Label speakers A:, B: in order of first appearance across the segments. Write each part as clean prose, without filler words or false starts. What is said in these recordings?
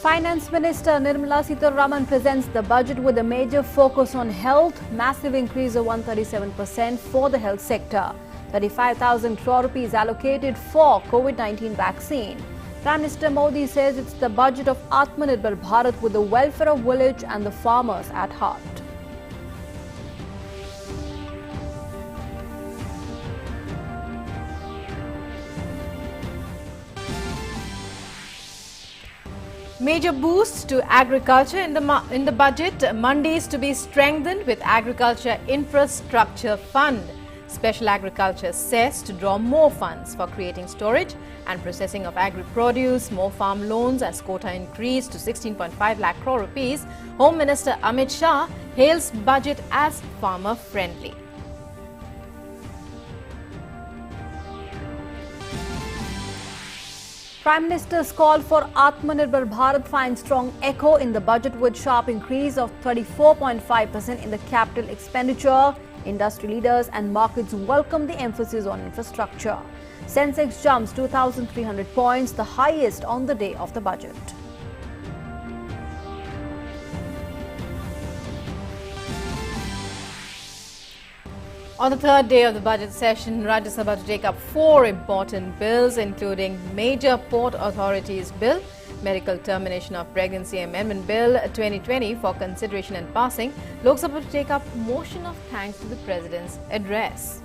A: Finance Minister Nirmala Sitharaman presents the budget with a major focus on health, massive increase of 137% for the health sector. 35,000 crore rupees allocated for COVID-19 vaccine. Prime Minister Modi says it's the budget of Atmanirbhar Bharat with the welfare of village and the farmers at heart.
B: Major boost to agriculture in the budget. Mandis to be strengthened with Agriculture Infrastructure Fund. Special Agriculture cess to draw more funds for creating storage and processing of agri-produce. More farm loans as quota increased to 16.5 lakh crore rupees. Home Minister Amit Shah hails budget as farmer friendly.
A: Prime Minister's call for Atmanirbhar Bharat finds strong echo in the budget with sharp increase of 34.5% in the capital expenditure. Industry leaders and markets welcome the emphasis on infrastructure. Sensex jumps 2,300 points, the highest on the day of the budget.
B: On the third day of the budget session, Rajya Sabha to take up 4 important bills, including Major Port Authorities Bill, Medical Termination of Pregnancy Amendment Bill 2020 for consideration and passing. Lok Sabha to take up motion of thanks to the President's address.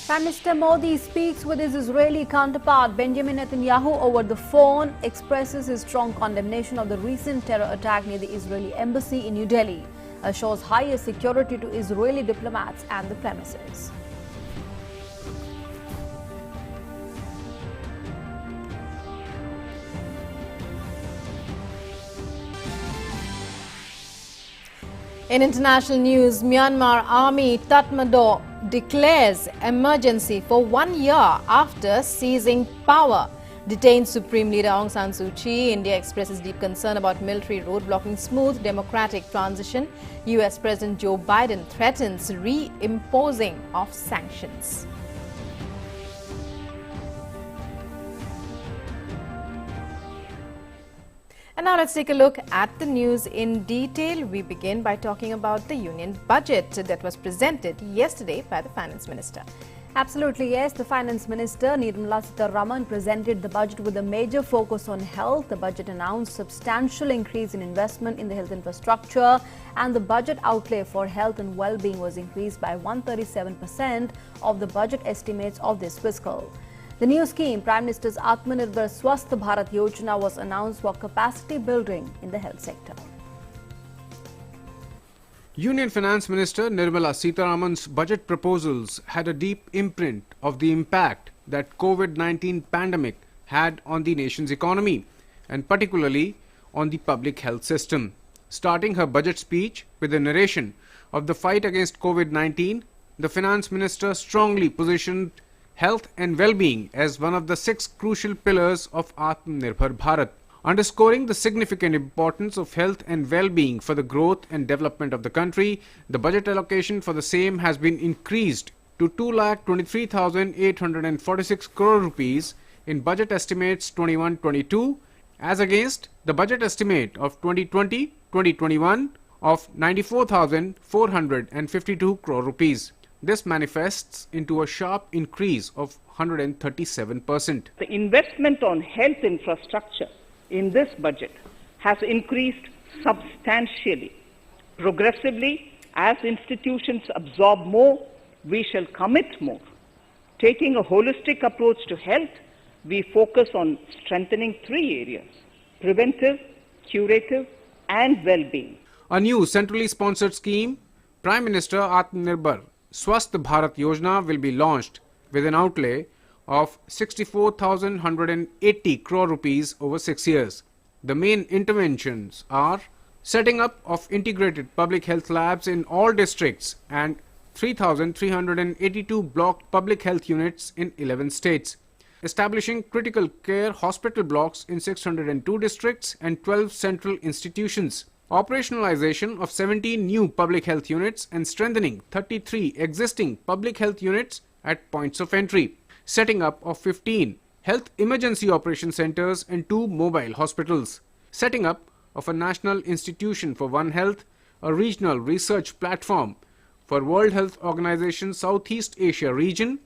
A: Prime Minister Modi speaks with his Israeli counterpart Benjamin Netanyahu over the phone, expresses his strong condemnation of the recent terror attack near the Israeli embassy in New Delhi, assures higher security to Israeli diplomats and the premises.
B: In international news, Myanmar Army Tatmadaw declares emergency for 1 year after seizing power. Detained Supreme Leader Aung San Suu Kyi. India expresses deep concern about military roadblocking smooth democratic transition. US President Joe Biden threatens re-imposing of sanctions. And now let's take a look at the news in detail. We begin by talking about the union budget that was presented yesterday by the Finance Minister.
A: Absolutely, yes. The Finance Minister, Nirmala Sitharaman, presented the budget with a major focus on health. The budget announced substantial increase in investment in the health infrastructure, and the budget outlay for health and well-being was increased by 137% of the budget estimates of this fiscal. The new scheme, Prime Minister's Atmanirbhar Swasth Bharat Yojana, was announced for capacity building in the health sector.
C: Union Finance Minister Nirmala Sitharaman's budget proposals had a deep imprint of the impact that COVID-19 pandemic had on the nation's economy, and particularly on the public health system. Starting her budget speech with a narration of the fight against COVID-19, the Finance Minister strongly positioned health and well-being as one of the 6 crucial pillars of Atmanirbhar Bharat. Underscoring the significant importance of health and well-being for the growth and development of the country, the budget allocation for the same has been increased to 2,23,846 crore rupees in budget estimates 21-22, as against the budget estimate of 2020-2021 of 94,452 crore rupees. This manifests into a sharp increase of 137%.
D: The investment on health infrastructure in this budget has increased substantially. Progressively, as institutions absorb more, we shall commit more. Taking a holistic approach to health, we focus on strengthening 3 areas: preventive, curative, and well-being.
C: A new centrally sponsored scheme, Prime Minister Atmanirbhar Swasth Bharat Yojana, will be launched with an outlay of 64,180 crore rupees over 6 years. The main interventions are setting up of integrated public health labs in all districts and 3,382 block public health units in 11 states, establishing critical care hospital blocks in 602 districts and 12 central institutions, operationalization of 17 new public health units and strengthening 33 existing public health units at points of entry. setting up of 15 health emergency operation centers and 2 mobile hospitals, setting up of a National Institution for One Health, a regional research platform for World Health Organization Southeast Asia region,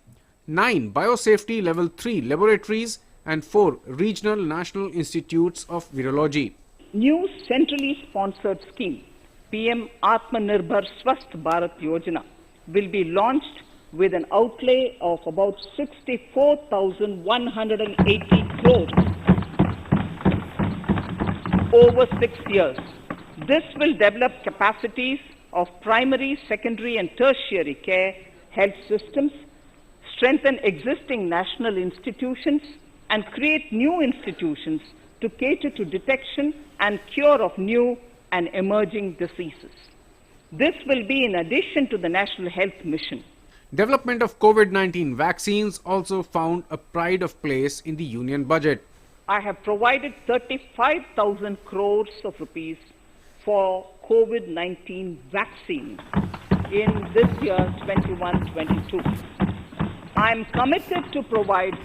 C: 9 biosafety level 3 laboratories and 4 regional national institutes of virology.
D: New centrally sponsored scheme, PM Atmanirbhar Swasth Bharat Yojana, will be launched with an outlay of about 64,180 crores over 6 years. This will develop capacities of primary, secondary and tertiary care health systems, strengthen existing national institutions and create new institutions to cater to detection and cure of new and emerging diseases. This will be in addition to the National Health Mission.
C: Development of COVID-19 vaccines also found a pride of place in the union budget.
D: I have provided 35,000 crores of rupees for COVID-19 vaccine in this year 21-22. I am committed to provide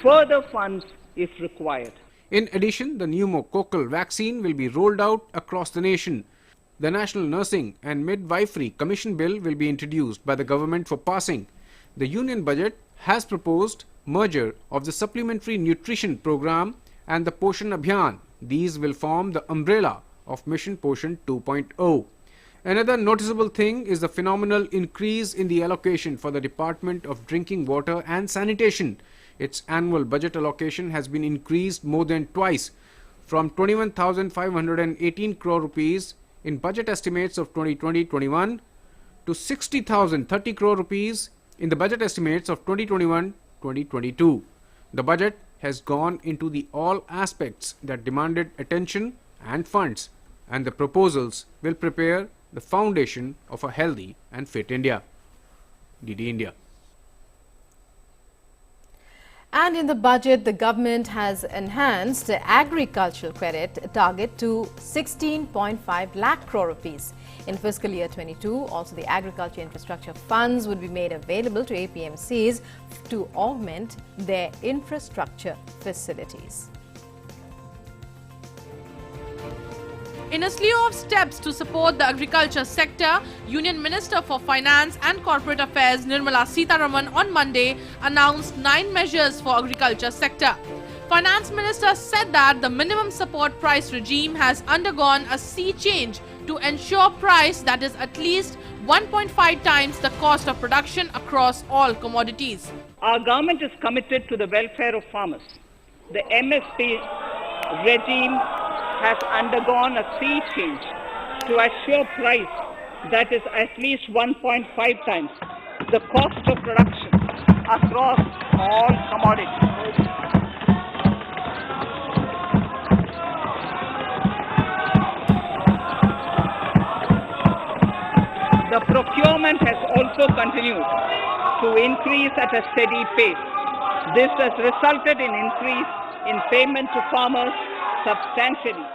D: further funds if required.
C: In addition, the pneumococcal vaccine will be rolled out across the nation. The National Nursing and Midwifery Commission Bill will be introduced by the government for passing. The union budget has proposed merger of the Supplementary Nutrition Program and the Poshan Abhiyan. These will form the umbrella of Mission Poshan 2.0. Another noticeable thing is the phenomenal increase in the allocation for the Department of Drinking Water and Sanitation. Its annual budget allocation has been increased more than twice, from 21,518 crore rupees in budget estimates of 2020-21 to 60,030 crore rupees in the budget estimates of 2021-2022. The budget has gone into the all aspects that demanded attention and funds, and the proposals will prepare the foundation of a healthy and fit India. DD India.
B: And in the budget, the government has enhanced the agricultural credit target to 16.5 lakh crore rupees. In fiscal year 22, also the agriculture infrastructure funds would be made available to APMCs to augment their infrastructure facilities.
E: In a slew of steps to support the agriculture sector, Union Minister for Finance and Corporate Affairs Nirmala Sitharaman on Monday announced 9 measures for agriculture sector. Finance Minister said that the minimum support price regime has undergone a sea change to ensure price that is at least 1.5 times the cost of production across all commodities.
D: Our government is committed to the welfare of farmers. The MSP regime has undergone a sea change to assure price that is at least 1.5 times the cost of production across all commodities. The procurement has also continued to increase at a steady pace. This has resulted in increase in payment to farmers substantially.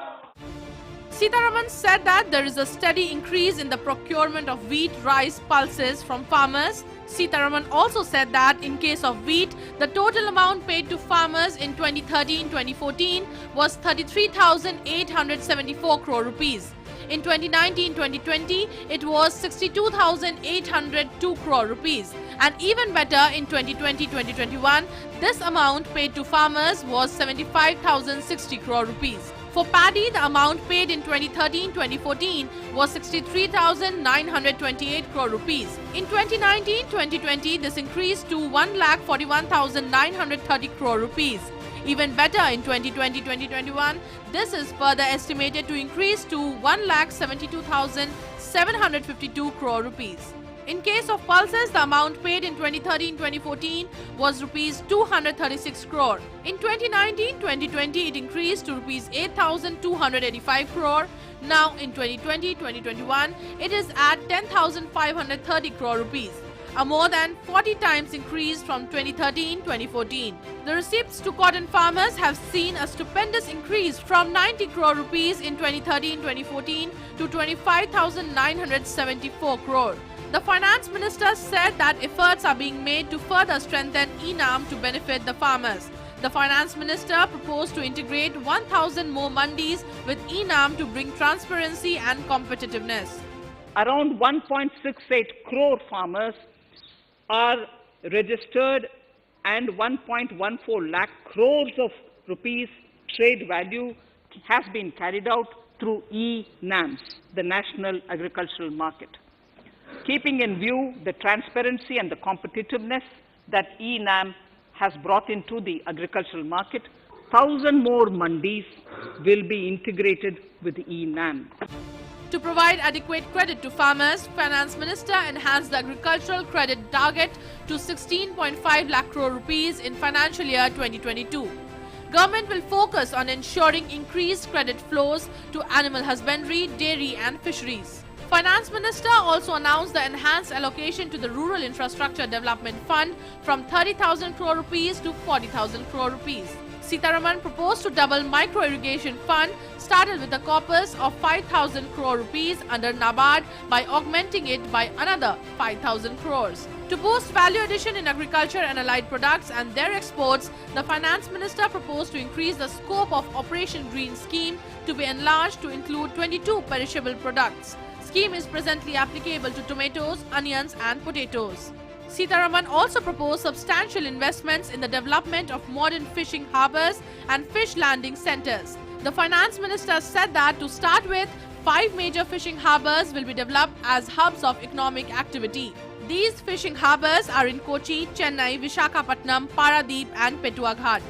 E: Sitharaman said that there is a steady increase in the procurement of wheat, rice, pulses from farmers. Sitharaman also said that in case of wheat, the total amount paid to farmers in 2013-2014 was 33,874 crore rupees. In 2019-2020, it was 62,802 crore rupees. And even better, in 2020-2021, this amount paid to farmers was 75,060 crore rupees. For paddy, the amount paid in 2013-2014 was 63,928 crore rupees. In 2019-2020, this increased to 1,41,930 crore rupees. Even better, in 2020-2021, this is further estimated to increase to 1,72,752 crore rupees. In case of pulses, the amount paid in 2013-2014 was rupees 236 crore. In 2019-2020, it increased to rupees 8,285 crore. Now, in 2020-2021, it is at 10,530 crore rupees, a more than 40 times increase from 2013-2014. The receipts to cotton farmers have seen a stupendous increase from 90 crore rupees in 2013-2014 to 25,974 crore. The finance minister said that efforts are being made to further strengthen e-NAM to benefit the farmers. The finance minister proposed to integrate 1,000 more mandis with e-NAM to bring transparency and competitiveness.
D: Around 1.68 crore farmers are registered and 1.14 lakh crores of rupees trade value has been carried out through e-NAMs, the National Agricultural Market. Keeping in view the transparency and the competitiveness that e-NAM has brought into the agricultural market, 1,000 more mandis will be integrated with e-NAM.
E: To provide adequate credit to farmers, Finance Minister enhanced the agricultural credit target to 16.5 lakh crore rupees in financial year 2022. Government will focus on ensuring increased credit flows to animal husbandry, dairy and fisheries. Finance Minister also announced the enhanced allocation to the Rural Infrastructure Development Fund from 30,000 crore rupees to 40,000 crore rupees. Sitharaman proposed to double micro irrigation fund started with a corpus of 5,000 crore rupees under NABARD by augmenting it by another 5,000 crores. To boost value addition in agriculture and allied products and their exports, the Finance Minister proposed to increase the scope of Operation Green Scheme to be enlarged to include 22 perishable products. Scheme is presently applicable to tomatoes, onions and potatoes. Sitharaman also proposed substantial investments in the development of modern fishing harbours and fish landing centres. The Finance Minister said that to start with, 5 major fishing harbours will be developed as hubs of economic activity. These fishing harbours are in Kochi, Chennai, Visakhapatnam, Paradeep and Petuaghat.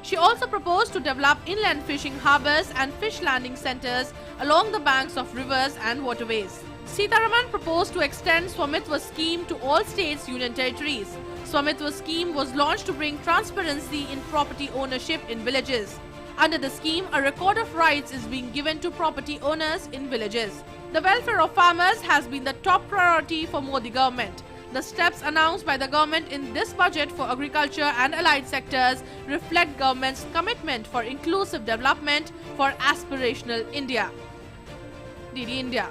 E: She also proposed to develop inland fishing harbours and fish landing centres along the banks of rivers and waterways. Sitharaman proposed to extend Swamitwa scheme to all states, union territories. Swamitwa scheme was launched to bring transparency in property ownership in villages. Under the scheme, a record of rights is being given to property owners in villages. The welfare of farmers has been the top priority for Modi government. The steps announced by the government in this budget for agriculture and allied sectors reflect government's commitment for inclusive development for aspirational India. DD India.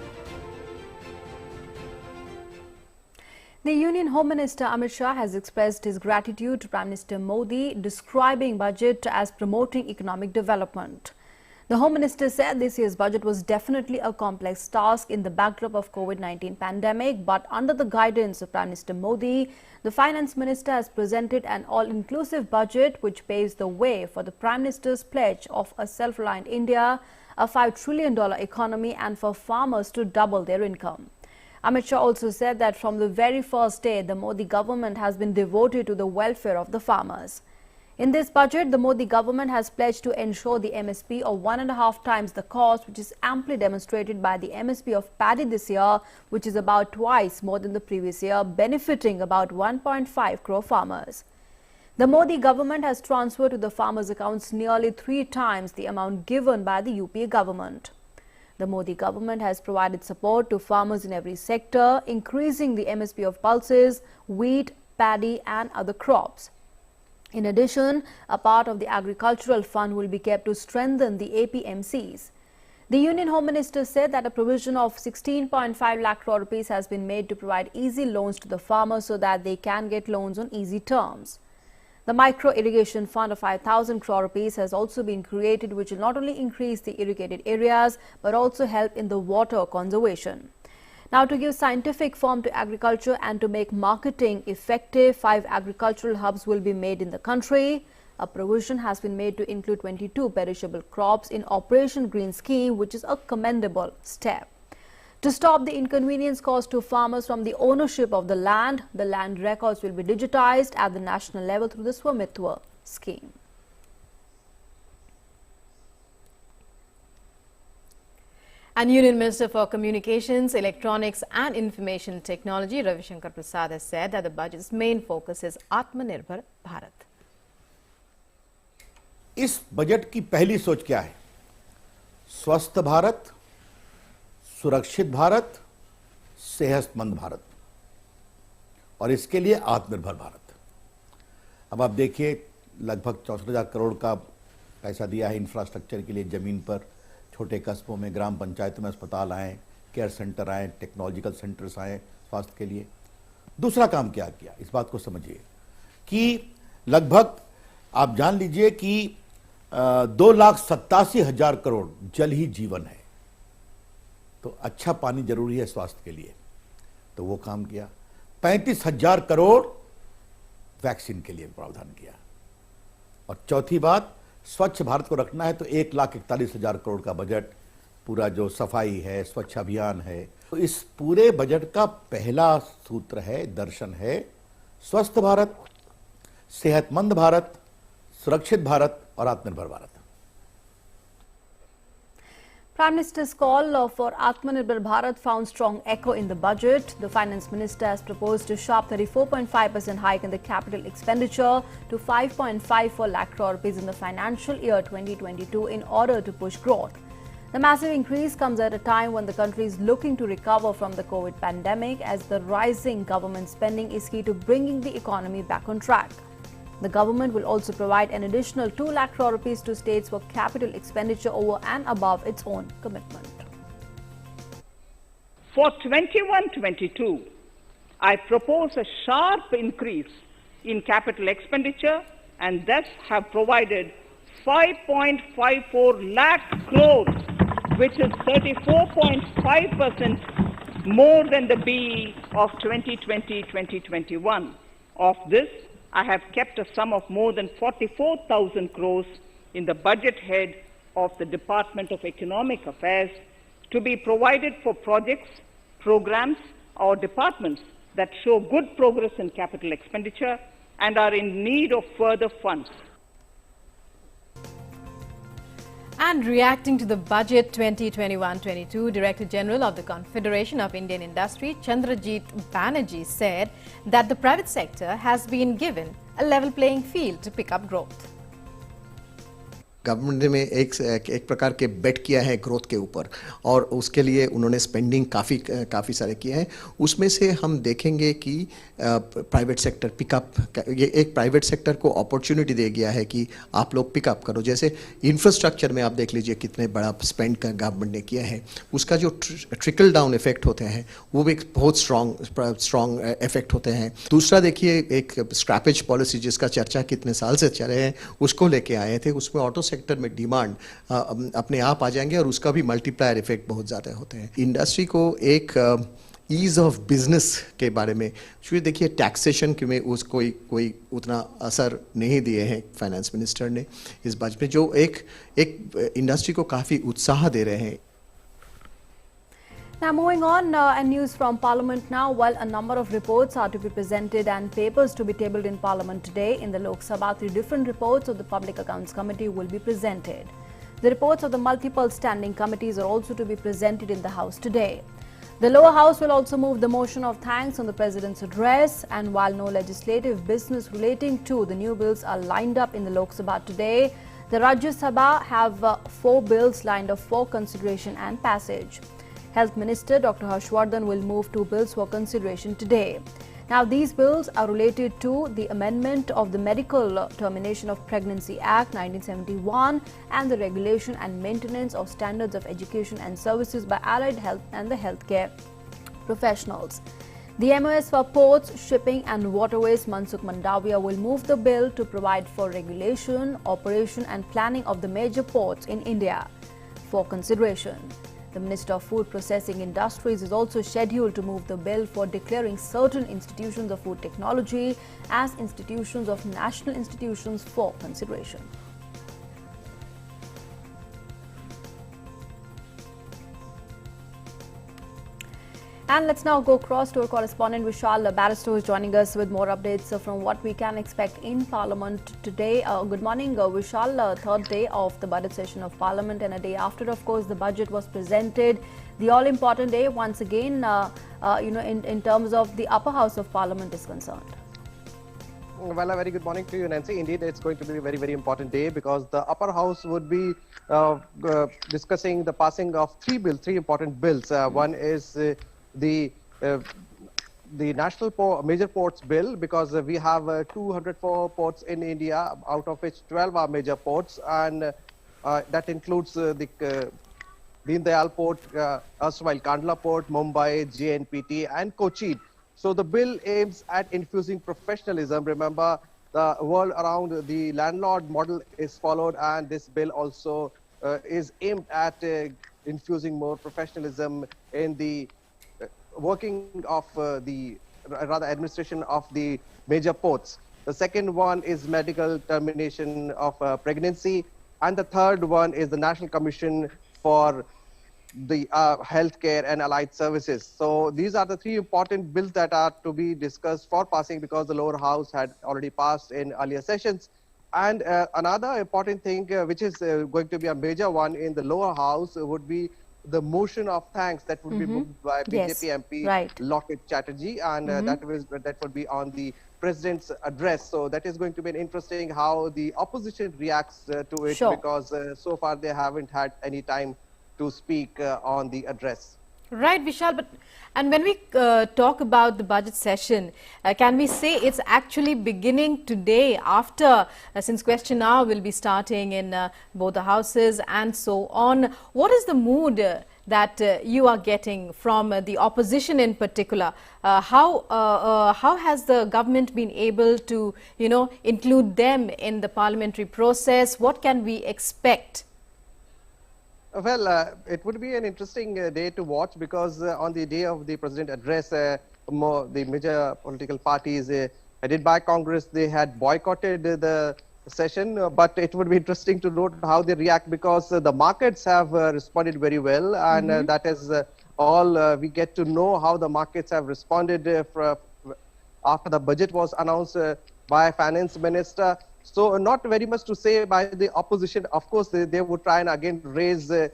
A: The Union Home Minister Amit Shah has expressed his gratitude to Prime Minister Modi, describing budget as promoting economic development. The Home Minister said this year's budget was definitely a complex task in the backdrop of COVID-19 pandemic, but under the guidance of Prime Minister Modi, the Finance Minister has presented an all-inclusive budget which paves the way for the Prime Minister's pledge of a self-reliant India, a $5 trillion economy and for farmers to double their income. Amit Shah also said that from the very first day, the Modi government has been devoted to the welfare of the farmers. In this budget, the Modi government has pledged to ensure the MSP of 1.5 times the cost, which is amply demonstrated by the MSP of paddy this year, which is about twice more than the previous year, benefiting about 1.5 crore farmers. The Modi government has transferred to the farmers' accounts nearly 3 times the amount given by the UPA government. The Modi government has provided support to farmers in every sector, increasing the MSP of pulses, wheat, paddy and other crops. In addition, a part of the agricultural fund will be kept to strengthen the APMCs. The Union Home Minister said that a provision of 16.5 lakh crore rupees has been made to provide easy loans to the farmers so that they can get loans on easy terms. The micro irrigation fund of 5,000 crore rupees has also been created, which will not only increase the irrigated areas but also help in the water conservation. Now, to give scientific form to agriculture and to make marketing effective, 5 agricultural hubs will be made in the country. A provision has been made to include 22 perishable crops in Operation Green Scheme, which is a commendable step. To stop the inconvenience caused to farmers from the ownership of the land records will be digitized at the national level through the Swamitwa scheme.
B: And Union Minister for Communications, Electronics and Information Technology, Ravi Shankar Prasad, has said that the budget's main focus is Atmanirbhar Bharat.
F: इस budget की पहली सोच क्या है? स्वस्थ भारत, सुरक्षित भारत, सेहतमंद भारत और इसके लिए आत्मनिर्भर भारत। अब आप देखिए, लगभग 64,000 करोड़ का पैसा दिया है इंफ्रास्ट्रक्चर के लिए। जमीन पर छोटे कस्बों में, ग्राम पंचायतों में अस्पताल आए, केयर सेंटर आए, टेक्नोलॉजिकल सेंटर्स आए, स्वास्थ्य के लिए। दूसरा काम क्या किया, इस बात को समझिए कि लगभग आप जान लीजिए कि 2,87,000 करोड़ जल ही जीवन है, तो अच्छा पानी जरूरी है स्वास्थ्य के लिए, तो वो काम किया। 35,000 करोड़ वैक्सीन के लिए प्रावधान किया। और चौथी बात, स्वच्छ भारत को रखना है तो 1,41,000 करोड़ का बजट, पूरा जो सफाई है, स्वच्छ अभियान है, तो इस पूरे बजट का पहला सूत्र है, दर्शन है, स्वस्थ भारत, सेहतमंद भारत, सुरक्षित भारत और आत्मनिर्भर Bharat.
A: Prime Minister's call for Atmanirbhar Bharat found strong echo in the budget. The Finance Minister has proposed a sharp 34.5% hike in the capital expenditure to 5.54 lakh crore rupees in the financial year 2022 in order to push growth. The massive increase comes at a time when the country is looking to recover from the COVID pandemic, as the rising government spending is key to bringing the economy back on track. The government will also provide an additional 2 lakh crore rupees to states for capital expenditure over and above its own commitment.
D: For 21-22, I propose a sharp increase in capital expenditure and thus have provided 5.54 lakh crores, which is 34.5% more than the BE of 2020-2021. Of this, I have kept a sum of more than 44,000 crores in the budget head of the Department of Economic Affairs to be provided for projects, programs, or departments that show good progress in capital expenditure and are in need of further funds.
B: And reacting to the budget 2021-22, Director General of the Confederation of Indian Industry, Chandrajit Banerjee, said that the private sector has been given a level playing field to pick up growth.
G: Government ने एक प्रकार के बेट किया है growth के ऊपर, और उसके लिए उन्होंने स्पेंडिंग काफ़ी सारे किए हैं। उसमें से हम देखेंगे कि प्राइवेट सेक्टर पिकअप, ये एक प्राइवेट सेक्टर को अपॉर्चुनिटी दे गया है कि आप लोग पिकअप करो। जैसे इंफ्रास्ट्रक्चर में आप देख लीजिए कितने बड़ा स्पेंड का गवर्नमेंट ने किया है, उसका जो ट्रिकल डाउन इफेक्ट होते हैं वो भी बहुत स्ट्रॉन्ग इफेक्ट होते हैं। दूसरा देखिए, एक स्क्रैपेज पॉलिसी जिसका चर्चा कितने साल से चल रहे हैं, उसको लेके आए थे। उसमें ऑटो सेक्टर में डिमांड अपने आप आ जाएंगे और उसका भी मल्टीप्लायर इफेक्ट बहुत ज़्यादा होते हैं। इंडस्ट्री को एक ईज ऑफ बिजनेस के बारे में, क्योंकि देखिए टैक्सेशन के में उसको कोई उतना असर नहीं दिए हैं फाइनेंस मिनिस्टर ने इस बजट में, जो एक इंडस्ट्री को काफ़ी उत्साह दे रहे हैं।
A: Now moving on, and news from Parliament now. While a number of reports are to be presented and papers to be tabled in Parliament today, in the Lok Sabha, 3 different reports of the Public Accounts Committee will be presented. The reports of the multiple standing committees are also to be presented in the House today. The lower house will also move the motion of thanks on the President's address, and while no legislative business relating to the new bills are lined up in the Lok Sabha today, the Rajya Sabha have 4 bills lined up for consideration and passage. Health Minister Dr. Harshvardhan will move 2 bills for consideration today. Now, these bills are related to the amendment of the Medical Termination of Pregnancy Act 1971 and the regulation and maintenance of standards of education and services by allied health and the healthcare professionals. The MOS for Ports, Shipping and Waterways, Mansukh Mandavia, will move the bill to provide for regulation, operation and planning of the major ports in India for consideration. The Minister of Food Processing Industries is also scheduled to move the bill for declaring certain institutions of food technology as institutions of national institutions for consideration. And let's now go across to our correspondent Vishal Barrister, who is joining us with more updates from what we can expect in Parliament today. Good morning, Vishal. Third day of the budget session of Parliament, and a day after, of course, the budget was presented. The all-important day, once again, in terms of the upper house of Parliament is concerned.
H: Well, a very good morning to you, Nancy. Indeed, it's going to be a very, very important day because the upper house would be discussing the passing of 3 important bills. One is the national major ports bill, because we have 204 ports in India, out of which 12 are major ports, and that includes the Deen Dayal Port, erstwhile Kandla Port, Mumbai, JNPT, and Kochi. So the bill aims at infusing professionalism. Remember, the world around the landlord model is followed, and this bill also is aimed at infusing more professionalism in the working of the rather administration of the major ports. The second one is medical termination of pregnancy, and the third one is the National Commission for the healthcare and allied services. So these are the three important bills that are to be discussed for passing, because the lower house had already passed in earlier sessions. And another important thing which is going to be a major one in the lower house would be the motion of thanks that would be moved by BJP MP Lockett Chatterjee, and that would be on the President's address. So that is going to be an interesting how the opposition reacts to it, because so far they haven't had any time to speak on the address.
B: Right, Vishal, and when we talk about the budget session, can we say it's actually beginning today after, since question hour will be starting in both the houses and so on? What is the mood that you are getting from the opposition in particular? How has the government been able to, include them in the parliamentary process? What can we expect?
H: Well, it would be an interesting day to watch, because on the day of the President address, the major political parties headed by Congress, they had boycotted the session, but it would be interesting to note how they react, because the markets have responded very well, and that is all we get to know how the markets have responded after the budget was announced by Finance Minister. So not very much to say by the opposition. Of course, they would try and again raise the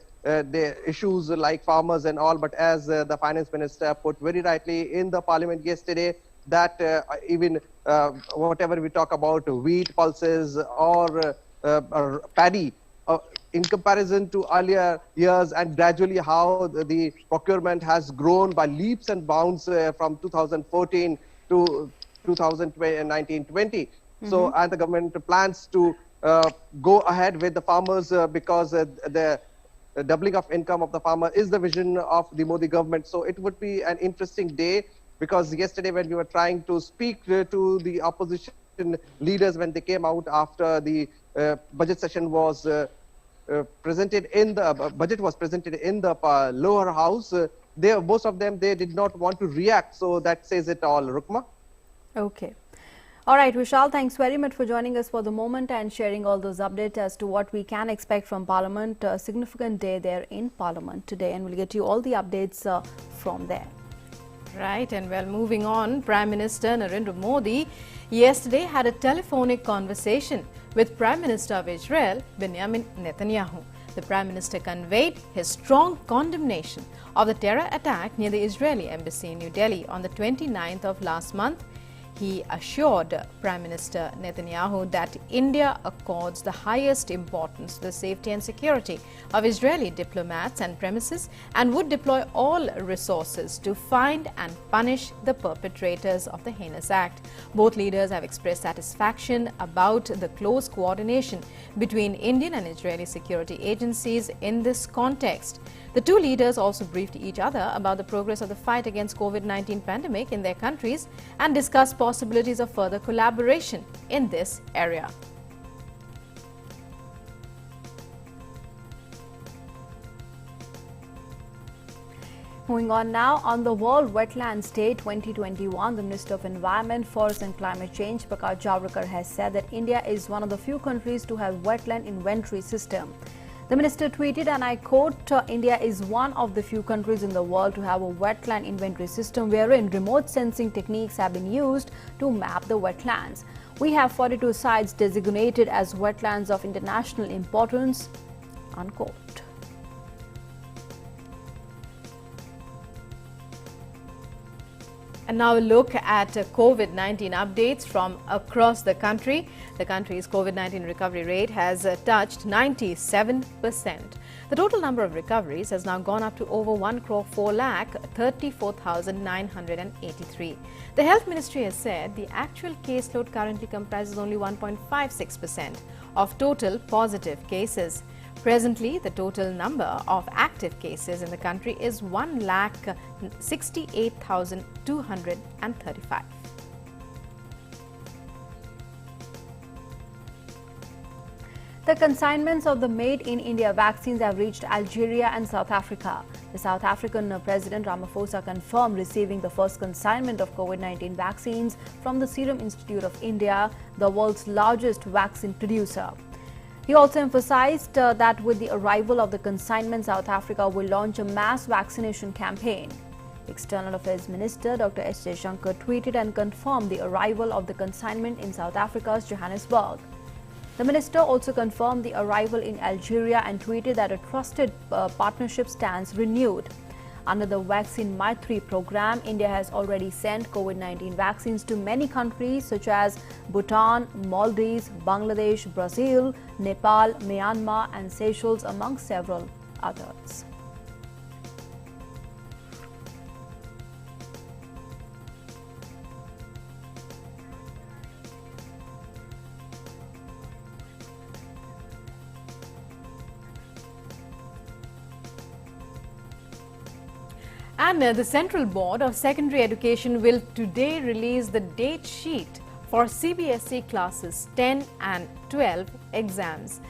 H: issues like farmers and all, but as the Finance Minister put very rightly in the Parliament yesterday, that even whatever we talk about wheat pulses or paddy, in comparison to earlier years, and gradually how the procurement has grown by leaps and bounds from 2014 to 2019-20. So, and the government plans to go ahead with the farmers because the doubling of income of the farmer is the vision of the Modi government. So it would be an interesting day, because yesterday when we were trying to speak to the opposition leaders when they came out after the budget session was presented in the budget was presented in the lower house, most of them, they did not want to react. So that says it all, Rukma.
A: Okay. All right, Vishal, thanks very much for joining us for the moment and sharing all those updates as to what we can expect from Parliament. A significant day there in Parliament today, and we'll get you all the updates from there.
B: Right, and well, moving on, Prime Minister Narendra Modi yesterday had a telephonic conversation with Prime Minister of Israel, Benjamin Netanyahu. The Prime Minister conveyed his strong condemnation of the terror attack near the Israeli embassy in New Delhi on the 29th of last month. He assured Prime Minister Netanyahu that India accords the highest importance to the safety and security of Israeli diplomats and premises, and would deploy all resources to find and punish the perpetrators of the heinous act. Both leaders have expressed satisfaction about the close coordination between Indian and Israeli security agencies in this context. The two leaders also briefed each other about the progress of the fight against COVID-19 pandemic in their countries and discussed possibilities of further collaboration in this area.
A: Moving on now, on the World Wetlands Day 2021, the Minister of Environment, Forest and Climate Change, Prakash Javadekar, has said that India is one of the few countries to have wetland inventory system. The minister tweeted, and I quote, India is one of the few countries in the world to have a wetland inventory system wherein remote sensing techniques have been used to map the wetlands. We have 42 sites designated as wetlands of international importance, unquote.
B: And now a look at COVID-19 updates from across the country. The country's COVID-19 recovery rate has touched 97%. The total number of recoveries has now gone up to over 1,34,34,983. The Health Ministry has said the actual caseload currently comprises only 1.56% of total positive cases. Presently, the total number of active cases in the country is 1,68,235.
A: The consignments of the Made in India vaccines have reached Algeria and South Africa. The South African President Ramaphosa confirmed receiving the first consignment of COVID-19 vaccines from the Serum Institute of India, the world's largest vaccine producer. He also emphasized that with the arrival of the consignment, South Africa will launch a mass vaccination campaign. External Affairs Minister Dr. S. Jaishankar tweeted and confirmed the arrival of the consignment in South Africa's Johannesburg. The minister also confirmed the arrival in Algeria and tweeted that a trusted partnership stands renewed. Under the Vaccine Maitri program, India has already sent COVID-19 vaccines to many countries such as Bhutan, Maldives, Bangladesh, Brazil, Nepal, Myanmar and Seychelles, among several others.
B: And the Central Board of Secondary Education will today release the date sheet for CBSE classes 10 and 12 exams.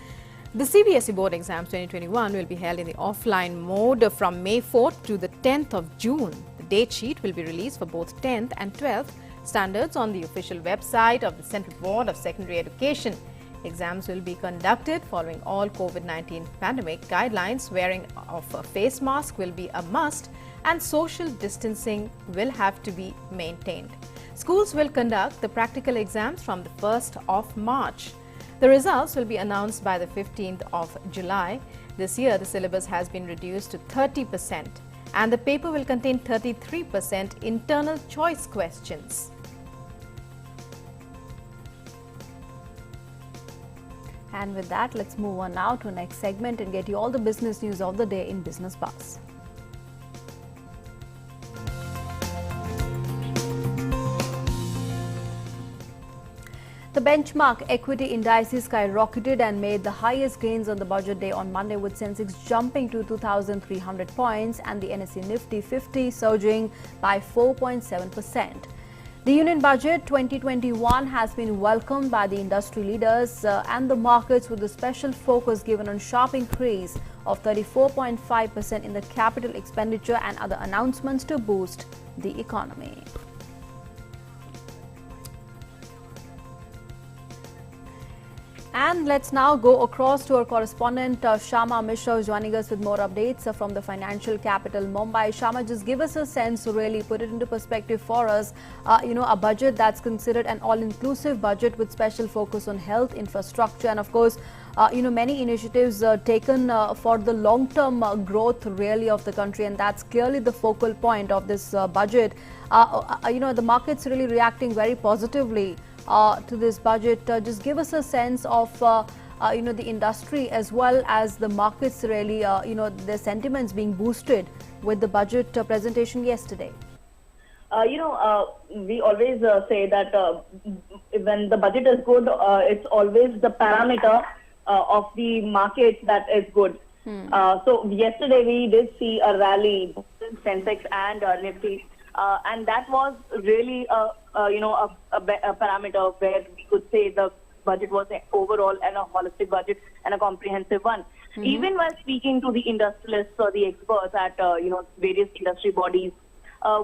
B: The CBSE board exams 2021 will be held in the offline mode from May 4th to the 10th of June. The date sheet will be released for both 10th and 12th standards on the official website of the Central Board of Secondary Education. Exams will be conducted following all COVID-19 pandemic guidelines. Wearing of a face mask will be a must and social distancing will have to be maintained. Schools will conduct the practical exams from the 1st of March. The results will be announced by the 15th of July. This year, the syllabus has been reduced to 30% and the paper will contain 33% internal choice questions.
A: And with that, let's move on now to the next segment and get you all the business news of the day in Business Buzz. The benchmark equity indices skyrocketed and made the highest gains on the budget day on Monday, with Sensex jumping to 2,300 points and the NSE Nifty 50 surging by 4.7%. The Union Budget 2021 has been welcomed by the industry leaders and the markets, with a special focus given on sharp increase of 34.5% in the capital expenditure and other announcements to boost the economy. And let's now go across to our correspondent Shama Mishra, who's joining us with more updates from the financial capital Mumbai. Shama, just give us a sense, really put it into perspective for us, a budget that's considered an all-inclusive budget with special focus on health, infrastructure and of course, many initiatives taken for the long-term growth really of the country, and that's clearly the focal point of this budget. The market's really reacting very positively to this budget. Just give us a sense of the industry as well as the markets really, their sentiments being boosted with the budget presentation yesterday.
I: We always say that when the budget is good, it's always the parameter of the market that is good. So yesterday we did see a rally in Sensex and Nifty, and that was really a parameter where we could say the budget was overall and a holistic budget and a comprehensive one. Even while speaking to the industrialists or the experts at various industry bodies,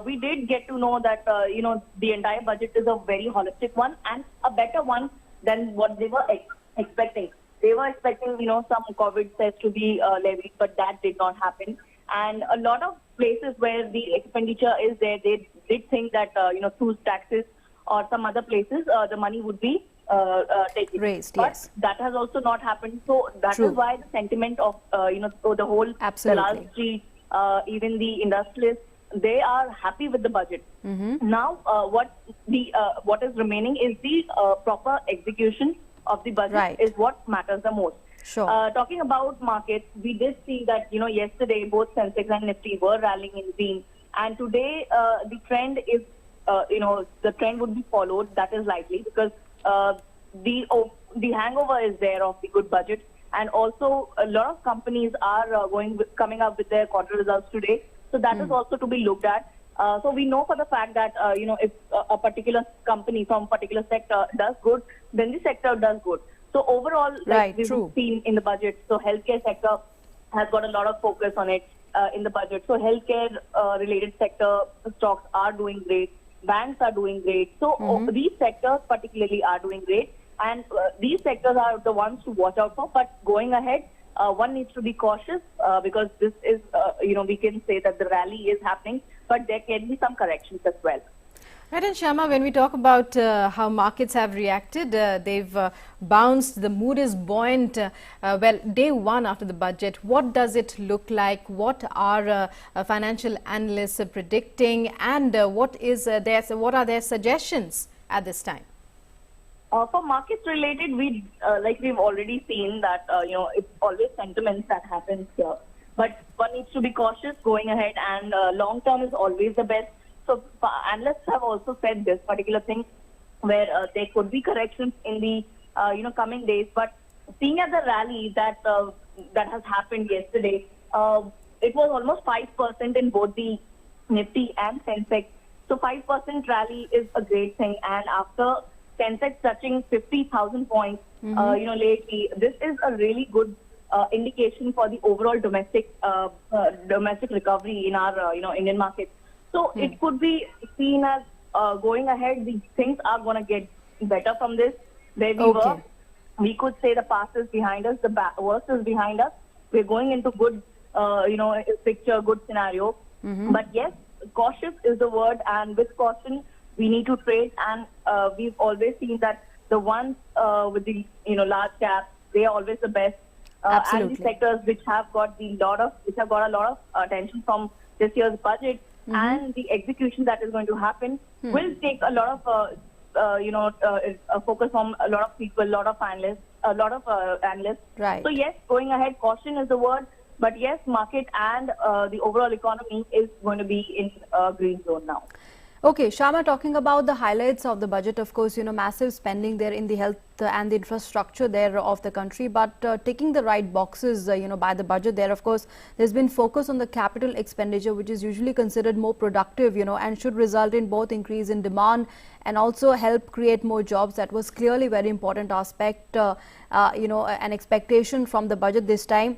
I: we did get to know that the entire budget is a very holistic one and a better one than what they were expecting. They were expecting some COVID tests to be levied, but that did not happen. And a lot of places where the expenditure is there, they did think that through taxes or some other places the money would be taken.
A: Raised,
I: but
A: yes.
I: that has also not happened. So that
A: True.
I: is why the sentiment of the whole
A: Absolutely.
I: Dalal Street, even the industrialists, they are happy with the budget. Now, what is remaining is the proper execution of the budget.
A: Right.
I: Is what matters the most.
A: Sure.
I: Talking about markets, we did see that yesterday both Sensex and Nifty were rallying in green, and today the trend is the trend would be followed. That is likely because the hangover is there of the good budget, And also, a lot of companies are coming up with their quarter results today. So that is also to be looked at. So we know for the fact that, if a particular company from a particular sector does good, then the sector does good. So overall, like we've seen in the budget, so healthcare sector has got a lot of focus on it in the budget. So healthcare related sector stocks are doing great. Banks are doing great. So these sectors particularly are doing great. And these sectors are the ones to watch out for. But going ahead, one needs to be cautious because this is, we can say that the rally is happening, but there can be some corrections as well.
B: Right, and Shyama, when we talk about how markets have reacted, they've bounced, the mood is buoyant. Day one after the budget, what does it look like? What are financial analysts predicting, and what are their suggestions at this time?
I: For markets related, we've already seen that, it's always sentiments that happens here. But one needs to be cautious going ahead, and long term is always the best. So analysts have also said this particular thing, where there could be corrections in the coming days. But seeing at the rally that has happened yesterday, it was almost 5% in both the Nifty and Sensex. So 5% rally is a great thing. And after Sensex touching 50,000 points, lately, this is a really good indication for the overall domestic recovery in our Indian market. So it could be seen as going ahead, the things are going to get better from this. Where we were, we could say the past is behind us, the worst is behind us. We're going into good, picture, good scenario. But yes, cautious is the word, and with caution, we need to trade. And we've always seen that the ones with the large caps, they are always the best. And the sectors which have got a lot of attention from this year's budget. And the execution that is going to happen will take a lot of, focus from a lot of people, a lot of analysts.
A: Right.
I: So yes, going ahead, caution is the word. But yes, market and the overall economy is going to be in green zone now.
A: Okay, Shyama, talking about the highlights of the budget, of course, massive spending there in the health and the infrastructure there of the country, but ticking the right boxes, by the budget there, of course, there's been focus on the capital expenditure, which is usually considered more productive, and should result in both increase in demand and also help create more jobs. That was clearly very important aspect, an expectation from the budget this time.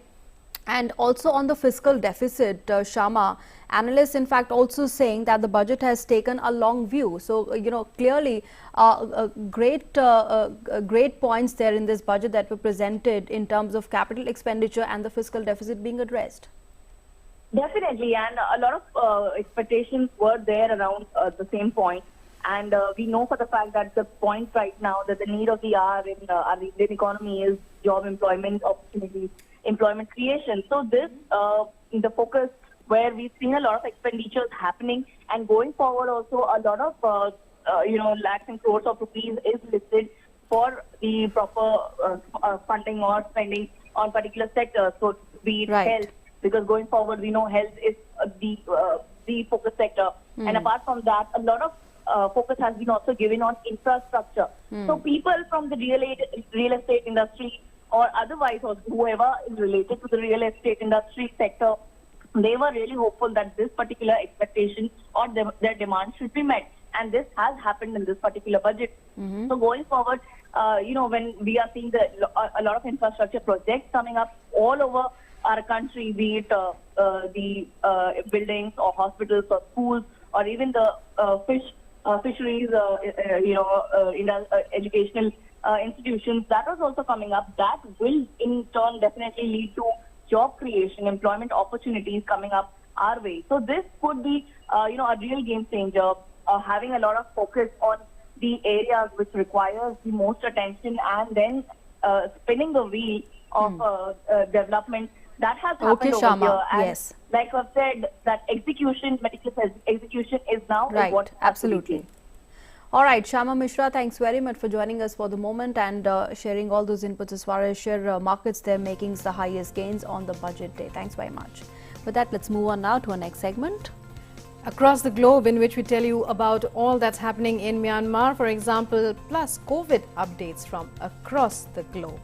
A: And also on the fiscal deficit, Shyama, analysts in fact also saying that the budget has taken a long view. So, clearly great points there in this budget that were presented in terms of capital expenditure and the fiscal deficit being addressed.
I: Definitely, and a lot of expectations were there around the same point. And we know for the fact that the point right now that the need of the hour in our Indian economy is job, employment opportunities, employment creation. So this, the focus where we've seen a lot of expenditures happening, and going forward also a lot of, lakhs and crores of rupees is listed for the proper funding or spending on particular sectors. So be it health, because going forward we know health is the focus sector. And apart from that, a lot of focus has been also given on infrastructure. So people from the real estate industry or otherwise, or whoever is related to the real estate industry sector, they were really hopeful that this particular expectation or their demand should be met. And this has happened in this particular budget. So going forward, when we are seeing a lot of infrastructure projects coming up all over our country, be it the buildings or hospitals or schools, or even the fisheries, educational institutions, that was also coming up. That will in turn definitely lead to job creation, employment opportunities coming up our way. So this could be, a real game changer, having a lot of focus on the areas which requires the most attention, and then spinning the wheel of development. That has happened over here. And like I've said, that meticulous execution is now what
A: absolutely. All right, Shyama Mishra, thanks very much for joining us for the moment and sharing all those inputs as far as share markets there making the highest gains on the budget day. Thanks very much. With that, let's move on now to our next segment.
B: Across the globe, in which we tell you about all that's happening in Myanmar, for example, plus COVID updates from across the globe.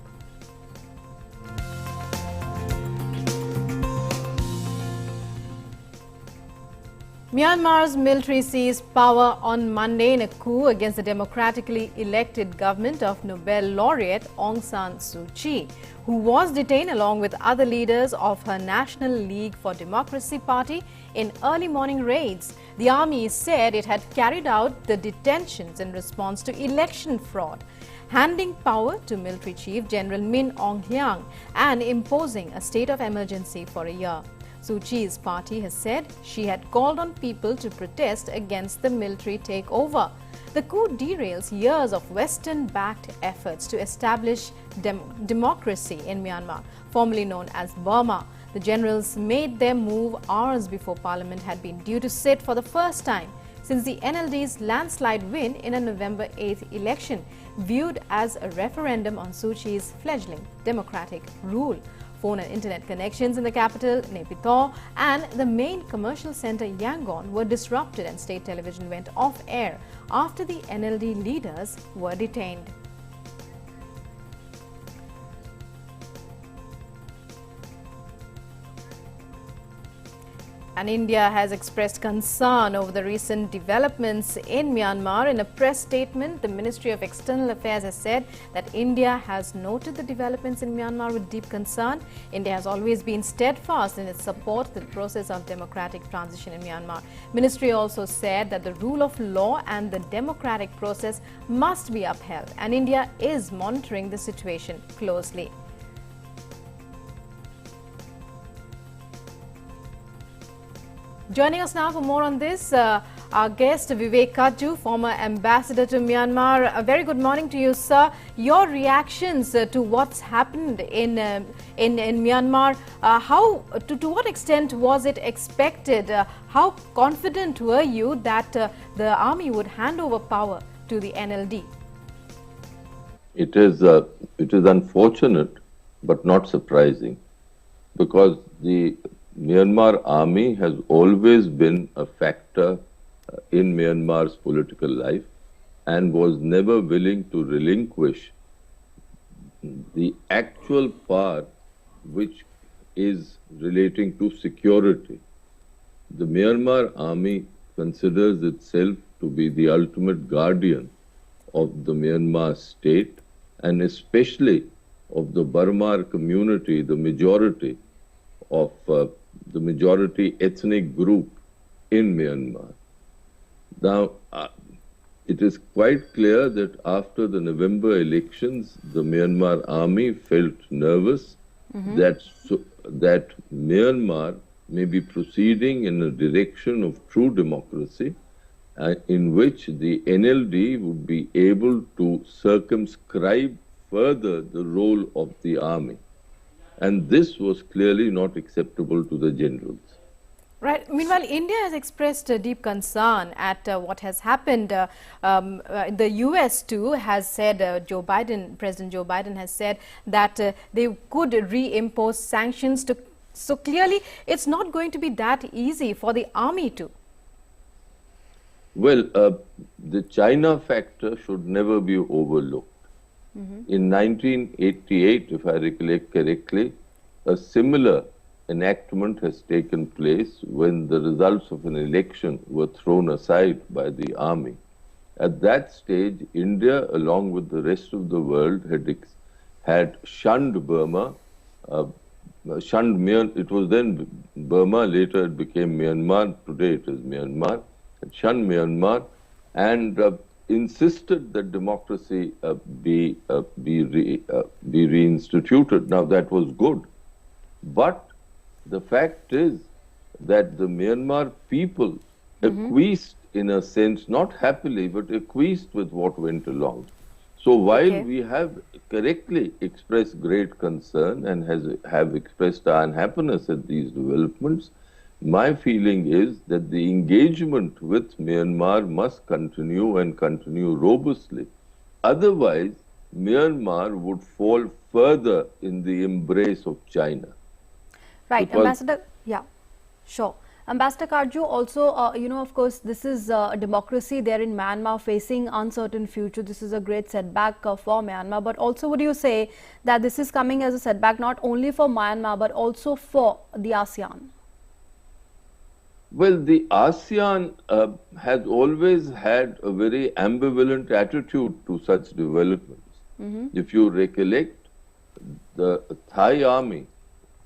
B: Myanmar's military seized power on Monday in a coup against the democratically elected government of Nobel laureate Aung San Suu Kyi, who was detained along with other leaders of her National League for Democracy party in early morning raids. The army said it had carried out the detentions in response to election fraud, handing power to military chief General Min Aung Hlaing and imposing a state of emergency for a year. Suu Kyi's party has said she had called on people to protest against the military takeover. The coup derails years of Western-backed efforts to establish democracy in Myanmar, formerly known as Burma. The generals made their move hours before Parliament had been due to sit for the first time since the NLD's landslide win in a November 8th election, viewed as a referendum on Suu Kyi's fledgling democratic rule. Phone and internet connections in the capital, Naypyidaw, and the main commercial centre, Yangon, were disrupted and state television went off air after the NLD leaders were detained. And India has expressed concern over the recent developments in Myanmar. In a press statement, the Ministry of External Affairs has said that India has noted the developments in Myanmar with deep concern. India has always been steadfast in its support to the process of democratic transition in Myanmar. Ministry also said that the rule of law and the democratic process must be upheld, and India is monitoring the situation closely. Joining us now for more on this, our guest Vivek Kaju, former ambassador to Myanmar. A very good morning to you, sir. Your reactions to what's happened in Myanmar, to what extent was it expected? How confident were you that the army would hand over power to the NLD?
J: It is unfortunate, but not surprising, because the Myanmar army has always been a factor in Myanmar's political life and was never willing to relinquish the actual power which is relating to security. The Myanmar army considers itself to be the ultimate guardian of the Myanmar state, and especially of the Burma community, the majority ethnic group in Myanmar. Now, it is quite clear that after the November elections, the Myanmar army felt nervous that Myanmar may be proceeding in a direction of true democracy, in which the NLD would be able to circumscribe further the role of the army. And this was clearly not acceptable to the generals.
B: Right. Meanwhile, India has expressed deep concern at what has happened. The US too has said, President Joe Biden has said that they could reimpose sanctions. So clearly, it's not going to be that easy for the army to.
J: Well, the China factor should never be overlooked. In 1988, if I recollect correctly, a similar enactment has taken place when the results of an election were thrown aside by the army. At that stage, India, along with the rest of the world, had shunned Burma, it was then Burma, later it became Myanmar, today it is Myanmar, had shunned Myanmar and insisted that democracy be reinstituted. Now that was good, but the fact is that the Myanmar people acquiesced in a sense, not happily, but acquiesced with what went along. So while we have correctly expressed great concern and have expressed our unhappiness at these developments, my feeling is that the engagement with Myanmar must continue and continue robustly. Otherwise, Myanmar would fall further in the embrace of China.
A: Right, Ambassador, yeah, sure. Ambassador Kaju, also, of course, this is a democracy there in Myanmar facing uncertain future. This is a great setback for Myanmar. But also, would you say that this is coming as a setback not only for Myanmar, but also for the ASEAN?
J: Well, the ASEAN has always had a very ambivalent attitude to such developments. If you recollect, the Thai army,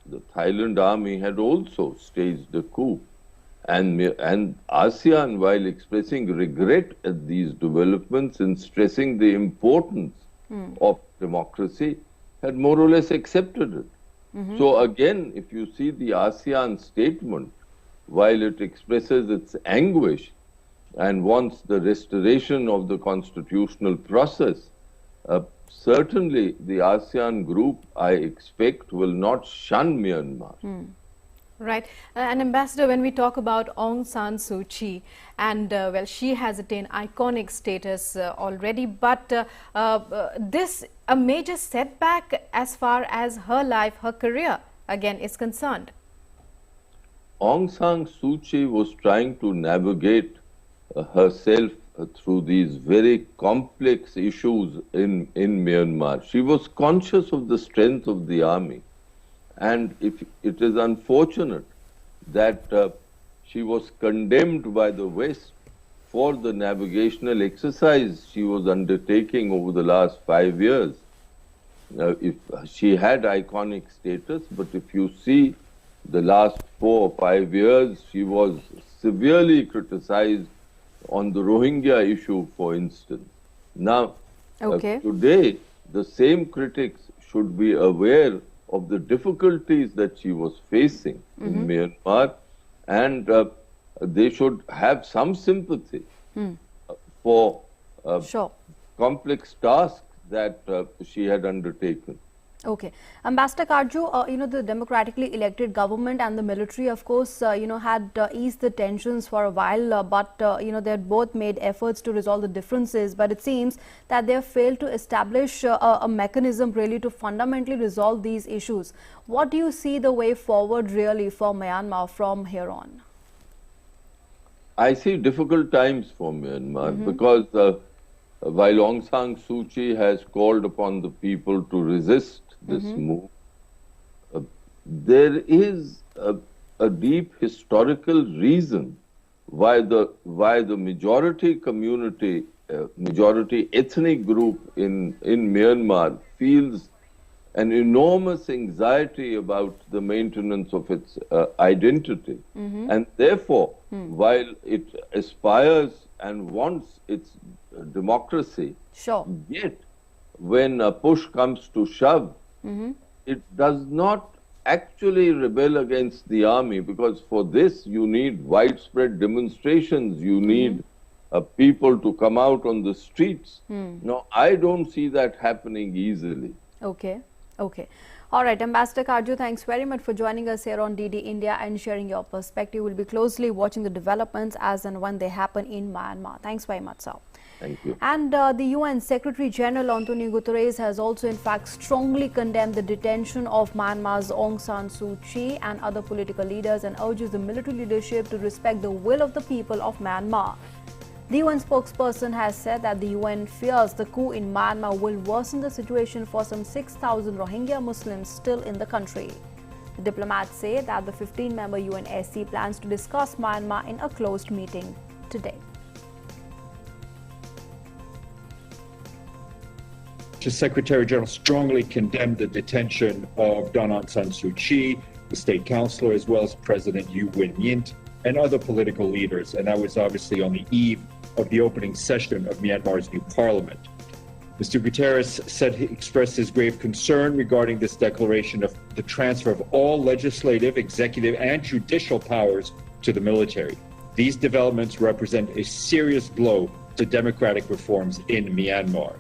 J: the Thailand army had also staged a coup. And ASEAN, while expressing regret at these developments and stressing the importance of democracy, had more or less accepted it. So again, if you see the ASEAN statement, while it expresses its anguish and wants the restoration of the constitutional process, certainly the ASEAN group, I expect, will not shun Myanmar.
B: Right. And Ambassador, when we talk about Aung San Suu Kyi, and well, she has attained iconic status already, but this a major setback as far as her life, her career, again, is concerned.
J: Aung San Suu Kyi was trying to navigate herself through these very complex issues in Myanmar. She was conscious of the strength of the army. And if it is unfortunate that she was condemned by the West for the navigational exercise she was undertaking over the last 5 years. If she had iconic status, but if you see the last 4 or 5 years, she was severely criticized on the Rohingya issue, for instance. Now, today, the same critics should be aware of the difficulties that she was facing in Myanmar, and they should have some sympathy for complex tasks that she had undertaken.
A: Okay. Ambassador Karju, the democratically elected government and the military, of course, had eased the tensions for a while, but, they had both made efforts to resolve the differences. But it seems that they have failed to establish a mechanism really to fundamentally resolve these issues. What do you see the way forward really for Myanmar from here on?
J: I see difficult times for Myanmar because while Aung San Suu Kyi has called upon the people to resist this move, there is a deep historical reason why the majority community, majority ethnic group in Myanmar feels an enormous anxiety about the maintenance of its identity. And therefore, while it aspires and wants its democracy, yet when a push comes to shove, it does not actually rebel against the army, because for this you need widespread demonstrations, you need people to come out on the streets. No, I don't see that happening easily.
A: Okay. All right, Ambassador Karju, thanks very much for joining us here on DD India and sharing your perspective. We'll be closely watching the developments as and when they happen in Myanmar. Thanks very much, sir.
J: Thank you.
A: And the UN Secretary General Antonio Guterres has also in fact strongly condemned the detention of Myanmar's Aung San Suu Kyi and other political leaders and urges the military leadership to respect the will of the people of Myanmar. The UN spokesperson has said that the UN fears the coup in Myanmar will worsen the situation for some 6,000 Rohingya Muslims still in the country. The diplomats say that the 15-member UNSC plans to discuss Myanmar in a closed meeting today.
K: The Secretary General strongly condemned the detention of Aung San Suu Kyi, the state councillor, as well as President U Win Myint and other political leaders. And that was obviously on the eve of the opening session of Myanmar's new parliament. Mr. Guterres said he expressed his grave concern regarding this declaration of the transfer of all legislative, executive, and judicial powers to the military. These developments represent a serious blow to democratic reforms in Myanmar.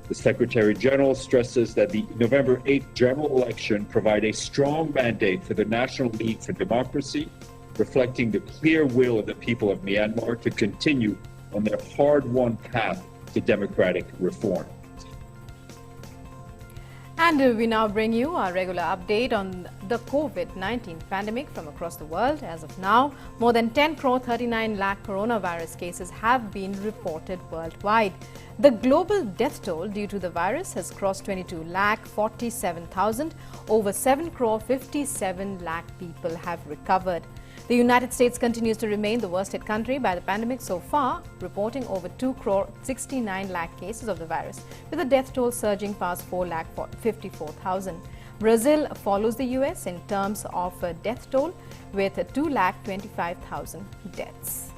K: The Secretary General stresses that the November 8th general election provide a strong mandate for the National League for Democracy, reflecting the clear will of the people of Myanmar to continue on their hard-won path to democratic reform.
B: And we now bring you our regular update on the COVID-19 pandemic from across the world. As of now, more than 10 crore 39 lakh coronavirus cases have been reported worldwide. The global death toll due to the virus has crossed 22 lakh 47,000. Over 7 crore 57 lakh people have recovered. The United States continues to remain the worst hit country by the pandemic so far, reporting over 2 crore 69 lakh cases of the virus, with the death toll surging past 4 lakh 54,000. Brazil follows the US in terms of death toll with 2 lakh 25,000 deaths.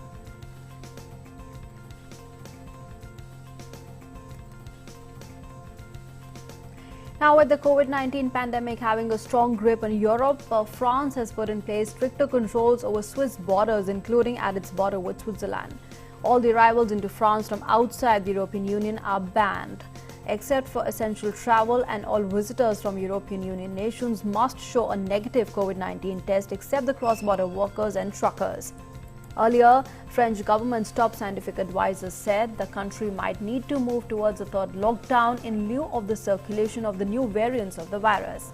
A: Now, with the COVID-19 pandemic having a strong grip on Europe, France has put in place stricter controls over Swiss borders, including at its border with Switzerland. All the arrivals into France from outside the European Union are banned, except for essential travel, and all visitors from European Union nations must show a negative COVID-19 test except the cross-border workers and truckers. Earlier, French government's top scientific advisors said the country might need to move towards a third lockdown in lieu of the circulation of the new variants of the virus.